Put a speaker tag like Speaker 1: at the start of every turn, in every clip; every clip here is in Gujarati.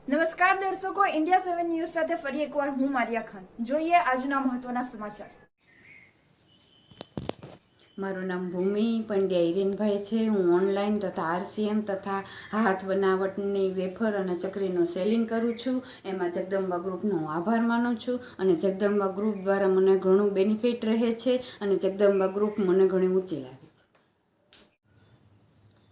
Speaker 1: નમસ્કાર દર્શકો, ઇન્ડિયા 7 ન્યૂઝ સાથે ફરી એકવાર હું મારિયા ખાન. જોઈએ આજના મહત્વના સમાચાર.
Speaker 2: મારું નામ ભૂમિ પંડ્યા હિરેનભાઈ છે. હું ઓનલાઈન તથા RCM તથા હાથ બનાવટની વેફર અને ચકરીનું સેલિંગ કરું છું. એમાં જગદંબા ગ્રુપનો આભાર માનું છું અને જગદંબા ગ્રુપ દ્વારા મને ઘણું બેનિફિટ રહે છે અને જગદંબા ગ્રુપ મને ઘણી ઊંચી લાગે છે.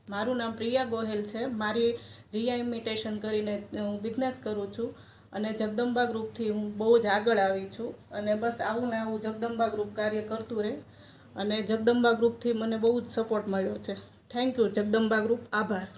Speaker 3: મારું નામ પ્રિયા ગોહેલ છે. મારી રિયા ઇમિટેશન કરીને હું બિઝનેસ કરું છું અને જગદંબા ગ્રુપથી હું બહુ જ આગળ આવી છું અને બસ આવું ને આવું જગદંબા ગ્રુપ કાર્ય કરતું રહે અને જગદંબા ગ્રુપથી મને બહુ જ સપોર્ટ મળ્યો છે. Thank you Jagdamba group. આભાર.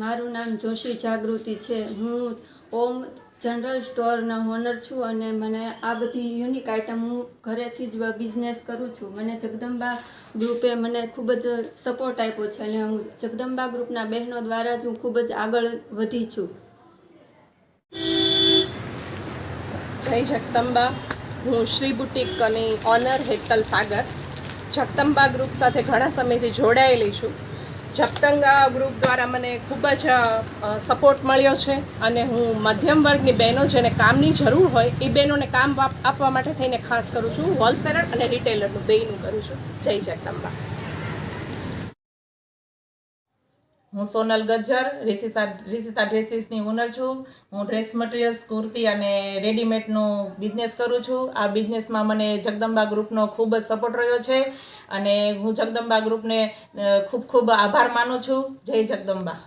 Speaker 4: મારું નામ જોશી જાગૃતિ છે. હું ઓમ જનરલ સ્ટોરના ઓનર છું અને મને આ બધી યુનિક આઇટમ હું ઘરેથી જ બિઝનેસ કરું છું. મને જગદંબા ગ્રુપે મને ખૂબ જ સપોર્ટ આપ્યો છે અને હું જગદંબા ગ્રુપના બહેનો દ્વારા જ હું ખૂબ જ આગળ વધી છું.
Speaker 5: જય જગદંબા. હું શ્રી બુટીકની ઓનર હેતલ સાગર. જગદંબા ગ્રુપ સાથે ઘણા સમયથી જોડાયેલી છું. જગદંબા ગ્રુપ દ્વારા મને ખૂબ જ સપોર્ટ મળ્યો છે અને હું મધ્યમ વર્ગની બહેનો જેને કામની જરૂર હોય એ બહેનોને કામ આપવા માટે થઈને ખાસ કરું છું. હોલસેલર અને રિટેલરનું બેયનું કરું છું. જય જગદંબા.
Speaker 6: હું સોનલ ગજ્જર રિસિતા ડ્રેસીસની ઓનર છું. હું ડ્રેસ મટીરિયલ્સ, કુર્તી અને રેડીમેડનું બિઝનેસ કરું છું. આ બિઝનેસમાં મને જગદંબા ગ્રુપનો ખૂબ જ સપોર્ટ રહ્યો છે અને હું જગદંબા ગ્રુપને ખૂબ ખૂબ આભાર માનું છું. જય જગદંબા.